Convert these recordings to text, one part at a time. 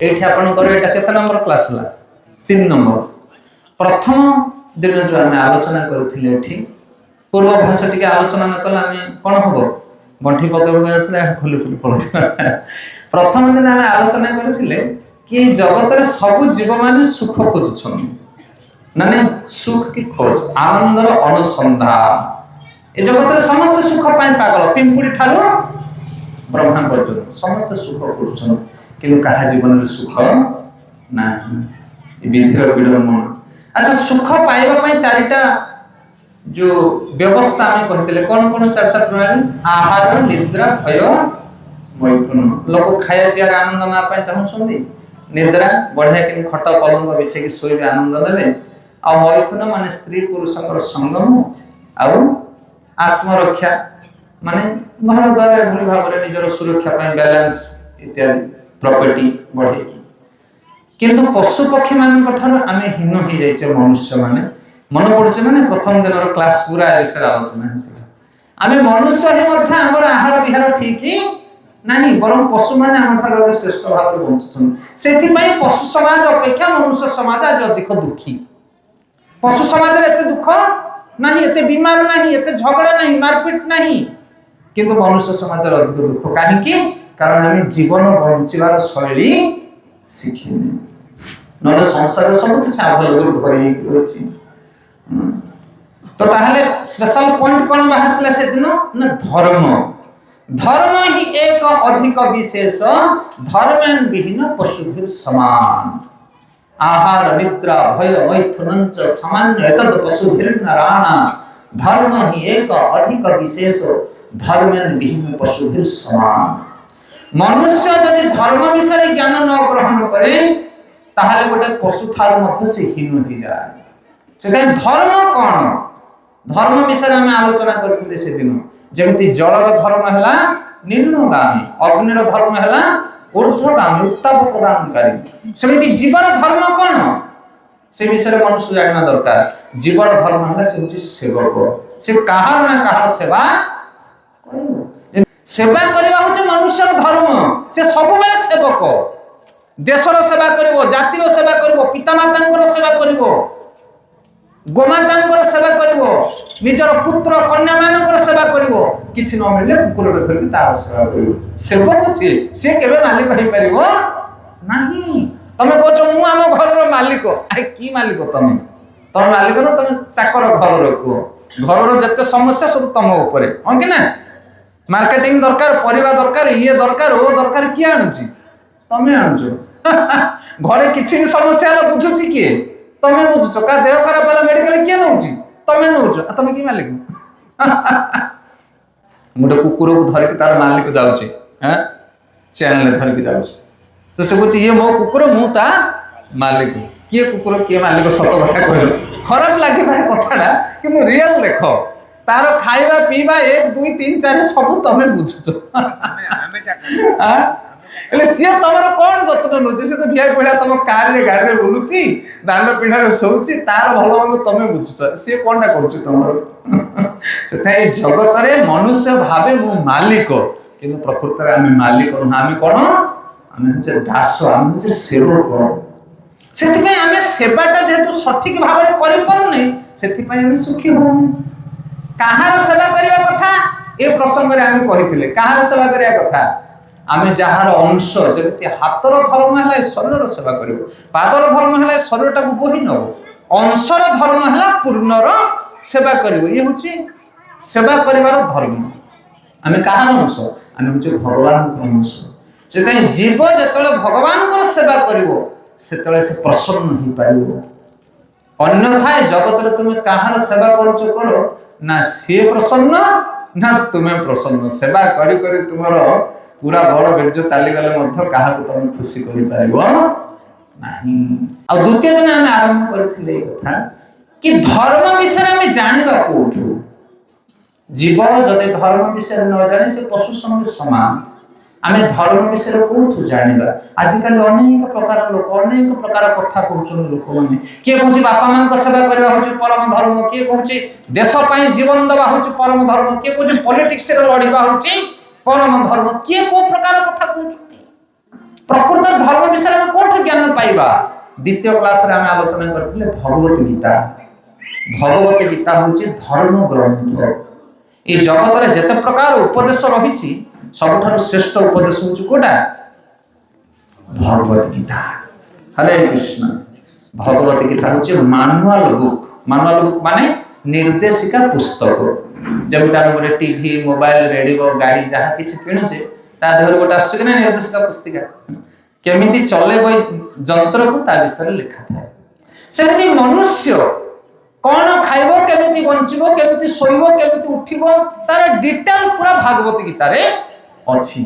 एठी आपनकर एटा केते नंबर क्लास ला 3 नंबर प्रथम दिन जो आम आलोचना करथिले एठी पूर्व भाषा टिके आलोचना न कला आम कोन हबो गंठी पकेबो जातले खोली खोली पड़ो प्रथम दिन आम आलोचना करथिले कि जगत रे सब जीव माने सुख खोजुछन माने सुख की खोज आनंदर अनुसंधान ए जगत रे समस्त सुख पाई पागल पिंपुड़ी ठालो ब्रह्मा पर्यंत समस्त सुख खोजुछन किंतु कहा जीवन में सुख नहीं विधिर विडम्बना। अच्छा सुख पाइबा पई चारिटा जो व्यवस्था आम कहते कौन कौन चारिटा प्रणाली आहार निद्रा भय मैथुन लोक खाया पियार आनंद ना पाई चाहछन्ती निद्रा बढ़िया कि खट पलंग बिछे कि सोई आनंद देवे आ मैथुन माने स्त्री पुरुष संगम आउ आत्मरक्षा माने घर द्वारा भली भाव निजर सुरक्षा पई बैलेंस इत्यादि प्रॉपर्टी बढ़े किंतु पशु पक्षी मान आम हीन हो जाइए मनुष्य माने मन पड़े ना प्रथम दिन क्लास पूरा विषय आलोचना आम मनुष्य ही आमर आहार विहार ठीक नहीं बरं पशु मैंने आम श्रेष्ठ भाव में बंचुन से पशु समाज अपेक्षा मनुष्य समाज आज अधिक दुखी पशु समाज एत दुख नहीं एत बीमार नहीं एत झगड़ा नहीं मारपिट नहीं किंतु मनुष्य समाज अधिक दुख कहीं कारण आम जीवन बंचार शैली शिखिने ना संसार सब कुछ आवेलेबल भरी रही तो ताहले स्पेशल पॉइंट कौन बाहर से दिन ना धर्म धर्म ही एक अधिक विशेष धर्म विहीन पशु समान आहार निद्रा भय मैथुन सामान्य एतद् पशुभिर्नराणा धर्म ही एक अधिक विशेष धर्म विहीन पशुभिर समान मनुष्य यदि धर्म विषय ज्ञान न ग्रहण करे ताहले गोटे पशु ठार मध्य से हीन हो जाए से धर्म कौन धर्म विषय में आलोचना करथिले से दिन जेमति जलर धर्म हैला निम्नगामी अग्निर धर्म हैला ऊर्ध्वगामी उत्ताप प्रदानकारी सेमिति जीवन धर्म कौन से विषय मनुष्य जानना दरकार जीवन धर्म हैला से होची सेवक से कहार ना कहार सेवा करिवो सेवा करवा होचे मनुष्य धर्म से सब बेले सेवक देशर सेवा करिवो जातिर सेवा करिवो पितामातांकर सेवा करिवो गोमातांकर सेवा करिवो निजर पुत्र कन्या मानकर सेवा करिवो किछि न मिले कुकुर धरि तार सेवा करिवो सेवक से केबे मालिक होई परिवो नाही तमे कहछो मु आम घर मालिक आ की मालिक तमे मालिक न तमे चाकर घर रखो घर जते समस्या सब तम ऊपर हो कि ना मार्केटिंग दरकार परिवा दरकार ये दरकार ओ दरकार किए आणुची तमे आणुचो घरे किछि समस्या ल बुझुची किए तमे बुझुचो का देह खराब वाला मेडिकल किए नउची तमे नउचो तमे की मालिक मोटे कुकुर को धर के तार मालिक जाउची हैं चैन ले धर के जाउची तो से कहछि ये मो कुकुर मु ता मालिक किए कुकुर किए मालिक सत कथा कहलो खराब लागे भाई कथाडा किंतु रियल देखो तार खाइबा पीबा 1 2 3 4 सब तमे बुझुचो एले सिया तमर कोन जतन नो जैसे तो भिया पडा तम कार रे गाड़ी रे बुलुची दान पिढा रे सोउची तार भलो मंग तमे बुझुचो से कोनटा करछु तमर सेथाय जगत रे मनुष्य भाबे मु मालिक किंतु प्रकृति रे आमे मालिक न आमे कोन आमे जे दास आमे जे सेवक सेति में आमे सेवाटा जेतु सठिक भाव रे करि पारु नै सेति पय आमे सुखी हो कहार सेवा करिया कथा ए प्रसंग रे आमे कहिथिले कहार सेवा करिया कथा आमे जहार अंश जेति हातर धर्म हला शरीर सेवा करिवो पादर धर्म हला शरीरटा को बोहि नबो अंशर धर्म हला पूर्णर सेवा करिवो ये होची सेवा करिवार धर्म आमे कहार अंश आमे होची भगवान को अंश जेते जीव जेतले भगवान को सेवा करिवो सेतले से प्रसन्न हो पारिवो अन्यथा जगत रे तुमे कहार सेवा करछो करो ना सी प्रसन्न ना तुम्हें प्रसन्न सेवा करी करी तुमरो पूरा बड़ बेज चली गले मध्य कहा को तुम खुशी करि पारिबो नाही आ द्वितीय दिन हम आरंभ करथिले कथा कि धर्म विषय हम जानबा कोठु जीव जदे धर्म विषय न जाने से पशु संग समान आमे धर्म विषय कोठु जानिबा आजिकल अनेक प्रकार लोक अनेक प्रकार कथा कहउछन लोक माने के कहउछि बापा मान को सेवा करबा होछि परम धर्म के कहउछि देश पई जीवन दबा होछि परम धर्म के कहउछि पॉलिटिक्स रे लड़िबा होछि परम धर्म के को प्रकार कथा कहउछन प्रकृत धर्म विषय में कोठ ज्ञान पाइबा द्वितीय क्लास रे आमे आलोचना करथिले भगवत गीता। भगवत गीता होची धर्म ग्रंथ। ए जगत रे जते प्रकार उपदेश रहिछि सबठारु श्रेष्ठ उपदेश होची कोटा भगवत गीता। हरे कृष्ण। भगवत गीता होची मैनुअल बुक। मैनुअल बुक माने निर्देशिका पुस्तक। जब गोटे टीवी मोबाइल रेडियो गाड़ी जहाँ किसी किणुचे ता देहर गोटे आसुछ कि निर्देशिका पुस्तिका केमिति चलेब जंत्र को ता विषय लिखा थाए। सेमति मनुष्य कौन खाइबो केमिति बंचिबो केमिति सोइबो केमिति उठिबो तार डिटेल पूरा भागवत गीता रे अछि।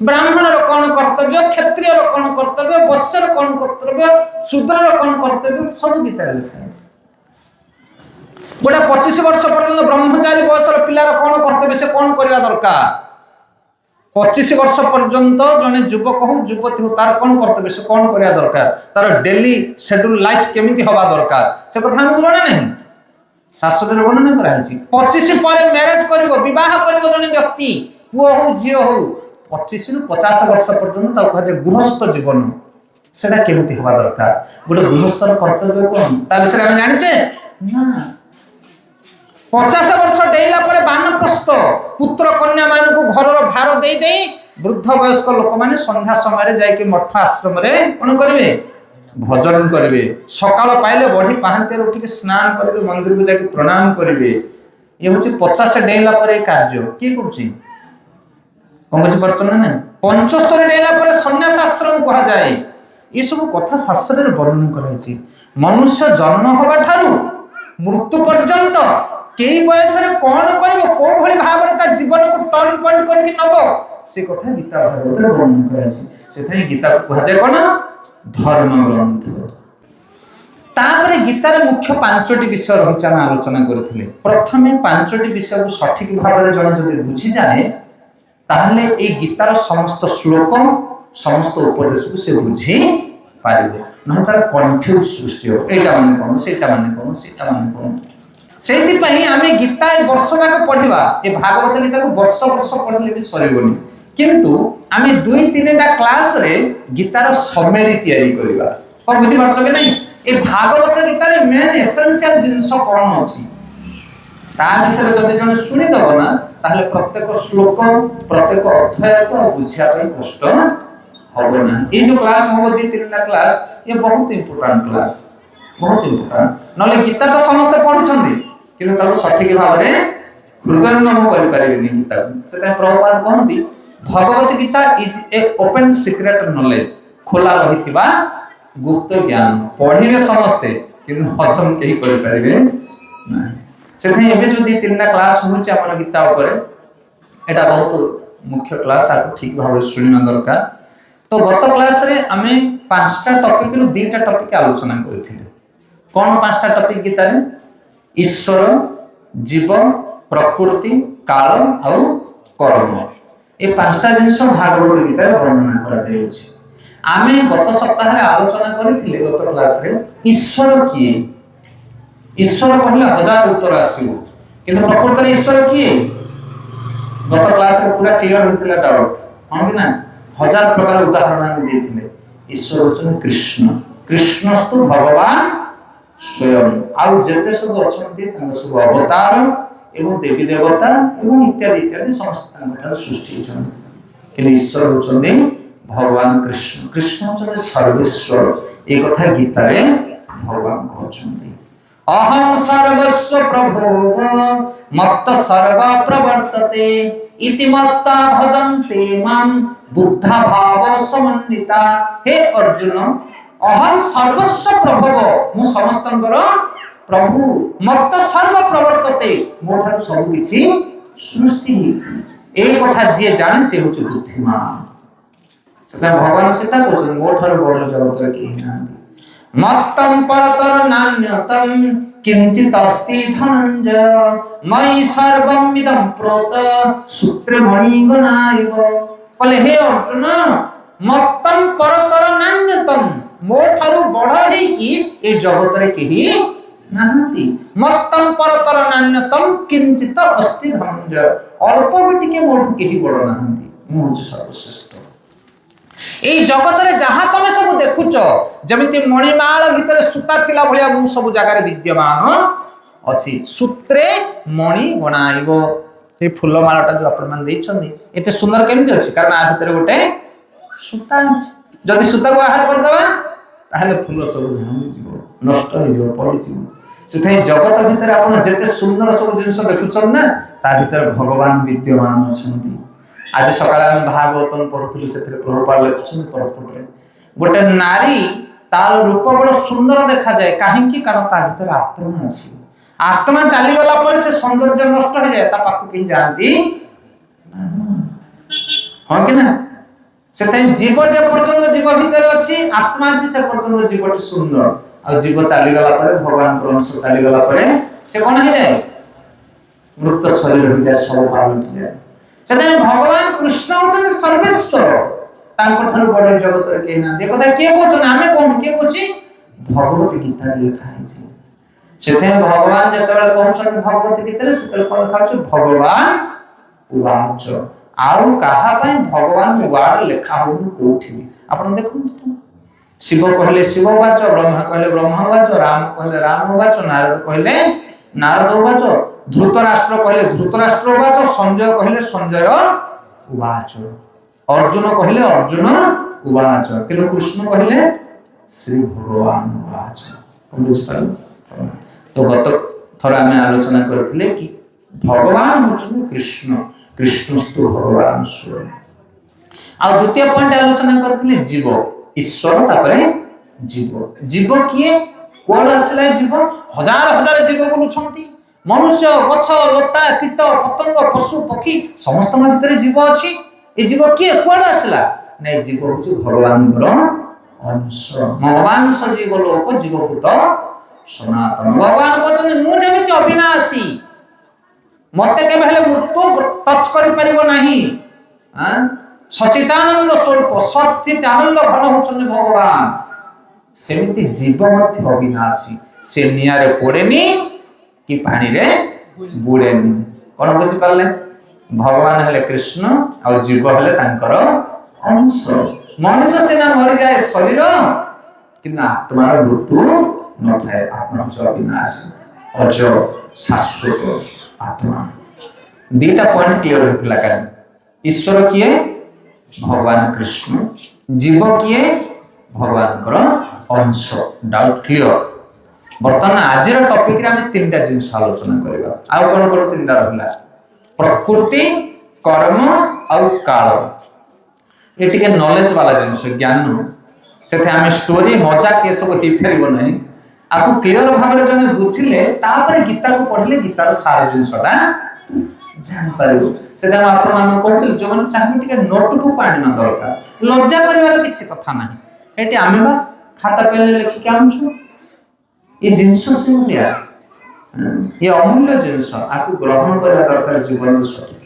ब्राह्मण रो कौन कर्तव्य, क्षत्रिय रो कौन कर्तव्य, वैश्य रो कौन कर्तव्य, शूद्र रो कौन कर्तव्य सब गीता रे लिखा अछि। गोटे 25 वर्ष पर्यंत ब्रह्मचारी बयसर पिलार कौन कर्तव्य से कौन करवा दरकार। 25 वर्ष पर्यंत जने युवक हो युवती हो तार कौन कर्तव्य से कौन करवा दरकार, तार डेली शेड्यूल लाइफ केमिति हवा दरकार से कथा हम जणा नहीं। शास्त्र रे वर्णन करा अछि 25 पर मैरिज करिवो विवाह करिवो जने व्यक्ति पुओ हो झियो हो 25 रु 50 वर्ष पर्यंत ता कहे गृहस्थ जीवन सेटा केमिति हवा दरकार। गोटे गृहस्थर कर्तव्य कोन ता विषय हम जानिचे ना। 50 वर्ष डेला पर बानप्रस्थ पुत्र कन्या मान को घर भार दे दे वृद्ध वयस्क लोक माने संध्या समय रे जाय के मठ आश्रम रे कोन करिवे भजन करिवे। सकाळ पाइले बढी पाहंते उठी के स्नान करिवे, मंदिर को जाके प्रणाम करिवे। ये होची 50 डेला पर ए कार्य की करछि कोन बुझि परतन ना। 75 डेला पर सन्यास आश्रम कहा जाए। ये सब कथा शास्त्र रे वर्णन कराइछि। मनुष्य जन्म होबा ठारू मृत्यु पर्यंत केई बयस रे कोन करिवो को भली भाव रे ता जीवन को टर्न पॉइंट करके नबो से कथा गीता भागवत रे वर्णन कराइछि। सेथाई गीता को कहा जाय कोन धर्म ग्रंथ। तापरे गीता रे मुख्य 5टी विषय रहिछ हम आलोचना करथिले। प्रथमे 5टी विषय को सठिक भाव रे जने जदि बुझी जाए ताहले ए गीतार समस्त श्लोक समस्त उपदेश को से बुझी पारिबे न तार कंफ्यूज सृष्टि हो एटा माने कोन सेटा माने कोन सेटा माने कोन। सेति पई आमे गीता ए वर्ष जाक पढिबा ए भागवत गीता को वर्ष वर्ष पढले भी सरिबोनी किंतु आमे 2-3टा क्लास रे गीतार समरी तयारी करिबा। कोन बुझि पारतो कि नहीं ए भागवत गीता रे मेन एसेंशियल जिंस कोन अछि ता विषय जदि जने सुनि दबो ना ताहले प्रत्येक श्लोक प्रत्येक अध्याय को बुझिया पई कष्ट होबो ना। ए जो क्लास होबो 2-3टा क्लास ये बहुत इंपोर्टेंट क्लास बहुत इंपोर्टेंट। नले गीता तो समस्त पढुछन्ती किंतु ताको सठिक भाव रे हृदयंगम करि परिबेनी गीता सेटा Prabhupada कहंती Bhagavad Gita is a open secret knowledge. खोला रहिथिबा गुप्त ज्ञान पढिबे समस्ते किंतु हजम केही करि परिबे ना। सेथि एबे जो 2-3टा क्लास होछि अपन गीता ऊपर एटा बहुत मुख्य क्लास आको ठीक भाव रे सुनिना दरकार। तो गत क्लास रे हमें 5टा टॉपिक रो 2टा टॉपिक आलोचना करथिले। कोन 5टा टॉपिक गीता रे ईश्वर जीव प्रकृति काल और कर्म ए 5टा जिंस भागवत गीता रे वर्णन करा जायछि। आमे गत सप्ताह रे आलोचना करथिले गत क्लास रे ईश्वर किए। ईश्वर कहले 1000 उत्तर आसीबो किंतु प्रकृति रे ईश्वर किए गत क्लास रे पूरा क्लियर होइतिला डाउट हम ना 1000 प्रकार उदाहरण हम देथिले। ईश्वर होचन कृष्ण कृष्णस्तु भगवान स्वयं आउ जते सब अछंती तांग सब अवतार एवं देवी देवता एवं इत्यादि इत्यादि समस्त तांग सृष्टि छन कि ईश्वर होचन भगवान कृष्ण। कृष्ण होचन सर्वेश्वर ए कथा गीता रे भगवान कहछंती अहम सर्वस्व प्रभो मत्त सर्व प्रवर्तते इति मत्ता भजन्ते मां बुद्धा भाव समन्विता। हे अर्जुन अहम सर्वस्व प्रभव मु समस्तंकर प्रभु मत्त सर्व प्रवर्तते मोठार सब किछि सृष्टि हिछि ए कथा जे जाने से होछ बुद्धिमान। सदा भगवान सीता कहछन मोठार बड़ जगत रे केहि नांती मत्तम परतर नान्यतम किंचित अस्ति धनंजय मयि सर्वम इदं प्रोत सूत्रमणि गणायव। बोले हे अर्जुन मत्तम परतर नान्यतम मोठारु बड़ हे कि ए जगत रे केहि नांती मत्तम परतर नान्यतम किंचित अस्ति धनंजय अल्प बिटिके मोठ केहि बड़ नांती मु सर्वश्रेष्ठ। এই জগତରେ ଯାହା ତମେ ସବୁ ଦେଖୁଛ ଯେମିତି ମଣିମାଳ ଭିତରେ ସୂତା ଥିଲା ଭଳିଆ ମୁଁ ସବୁ ଜାଗାରେ ବିଦ୍ୟମାନ ଅଛି। ସୂତ୍ରେ ମଣି ବଣାଇବ। এই ফুলমালাটা যে আপনার ଦେଇଛନ୍ତି এতে সুন্দর কেমতি ଅଛି কারণ আ ভিতরে গোটে সূতা আছে। যদি সূতাକୁ বাହାର କରିଦେବା তাহলে ফুল ସବୁ ঝাউଁଳି ଯିବ, ନଷ୍ଟ ହେଇଯିବ, ପଡ଼ିଯିବ। ସେଥିପାଇଁ ଜଗତ ଭିତରେ ଆପଣ ଯେତେ ସୁନ୍ଦର ସବୁ ଜିନିଷ ଦେଖୁଛନ୍ତି ନା ତା ଭିତରେ ଭଗବାନ ବିଦ୍ୟମାନ ଅଛନ୍ତି। ଆଜି ସକାଳେ ଆମେ ଭାଗବତମ ପଢୁଥିଲୁ, ସେଥିରେ ପ୍ରଭୁପାଦ ଲେଖୁଛନ୍ତି ପରପଟରେ ଗୋଟେ ନାରୀ ତାର ରୂପ ବଡ଼ ସୁନ୍ଦର ଦେଖାଯାଏ। କାହିଁକି? କାରଣ ତା ଭିତରେ ଆତ୍ମା ଅଛି। ଆତ୍ମା ଚାଲିଗଲା ପରେ ସେ ସୌନ୍ଦର୍ଯ୍ୟ ନଷ୍ଟ ହେଇଯାଏ, ତା ପାଖକୁ କେହି ଯାଆନ୍ତି ହଁ କି ନା। ସେଥିପାଇଁ ଜୀବ ଯେ ପର୍ଯ୍ୟନ୍ତ ଜୀବ ଭିତରେ ଅଛି, ଆତ୍ମା ଅଛି, ସେ ପର୍ଯ୍ୟନ୍ତ ଜୀବଟି ସୁନ୍ଦର। ଆଉ ଜୀବ ଚାଲିଗଲା ପରେ, ଭଗବାନଙ୍କର ଅଂଶ ଚାଲିଗଲା ପରେ ସେ କଣ ହେଇଯାଏ? ମୃତ ଶରୀର ହେଇଯାଏ, ସବୁ ପାଲଟିଯାଏ। ସେଥିପାଇଁ ଭଗବାନ କୃଷ୍ଣ ହଉଛନ୍ତି ସର୍ବେଶ୍ୱର, ତାଙ୍କ ଠାରୁ ବଡ ଜଗତରେ କେହି ନାହାନ୍ତି। ଏ କଥା କିଏ କହୁଛନ୍ତି? ଆମେ କହୁନୁ, କିଏ କହୁଛି? ଭଗବତ ଗୀତାରେ ଲେଖା ହେଇଛି। ସେଥିପାଇଁ ଭଗବାନ ଯେତେବେଳେ କହୁଛନ୍ତି ଭଗବତ ଗୀତାରେ, ସେତେବେଳେ କଣ ଲେଖା ଅଛି? ଭଗବାନ ଉବାଚ। ଆଉ କାହା ପାଇଁ ଭଗବାନ ୱାର୍ଡ ଲେଖା ହଉନି କୋଉଠି? ଆପଣ ଦେଖନ୍ତୁ, ଶିବ କହିଲେ ଶିବ ଉବାଚ, ବ୍ରହ୍ମା କହିଲେ ବ୍ରହ୍ମ ଉବାଚ, ରାମ କହିଲେ ରାମ ଉବାଚ, ନାରଦ କହିଲେ ନାରଦ ଉବାଚ, ଧୃତରାଷ୍ଟ୍ର କହିଲେ ଧୃତରାଷ୍ଟ୍ର ଉବାଚ, ସଞ୍ଜୟ କହିଲେ ସଞ୍ଜୟ ଉବାଚ, ଅର୍ଜୁନ କହିଲେ ଅର୍ଜୁନ ଉବାଚ, କିନ୍ତୁ କୃଷ୍ଣ କହିଲେ ଶ୍ରୀ ଭଗବାନ ଉବାଚ। ବୁଝିପାରିଲେ? तो गत थर आम आलोचना करथिले कि भगवान होछन कृष्ण, कृष्णस्तु भगवान स्वयं। आ द्वितीय पॉइंट आलोचना करथिले जीव, ईश्वर तापरे जीव। जीव किए? कोड आसला जीव? हजार हजार जीव बोलुछंती। मनुष्य, गछ, लता, कीट, पतंग, पशु, पक्षी समस्त भितर जीव अछि। ए जीव किए? कोड आसला? नै, जीव होछ भगवान अंश। भगवान अंश जीव लोक जीवभूत सनातन। भगवान कहते मु जेमिति अविनाशी, मते के हेले मृत्यु टच करि परिबो नाही। सचिदानंद स्वरूप, सच्चित आनंद घन होछन भगवान। सेमिति जीव मध्य अविनाशी, से नियारे पोड़ेनी कि पानी रे बुड़ेनी। कोन बुझि पाले? भगवान हेले कृष्ण और जीव हेले तांकर अंश। मनुष्य सिना मरि जाए शरीर, किंतु आत्मार मृत्यु नथाए। आत्मा अविनाशी, अज, शाश्वत आत्मा। दीटा पॉइंट क्लियर होइतला का। ईश्वर किए? भगवान कृष्ण। जीव किए? भगवान कर अंश। Doubt clear? बर्तमान आज टॉपिक रे हम तीनटा जिनिस आलोचना करबा। आ कोन कोन तीनटा रहला? प्रकृति, कर्म और काल। ये टिके नॉलेज वाला जिनिस, ज्ञान। सेथे हम स्टोरी मजा के सब हेइ फेरिबो नहीं। आपको क्लियर भाव में जने बुझिले, तापर गीता को पढ़ले गीतार सार जिनिसटा जान पारिबो। सेटा आपण मान कहथि जो मन चाहि टिके नोटबुक पाणी दरकार। लज्जा करबार किछि कथा नाही। एटी आमे बा खाता पेन लिखि के आमछु। ये जिनिस सिमुलिया, ये अमूल्य जिनिस, आपको ग्रहण करबा दरकार जीवन सठी।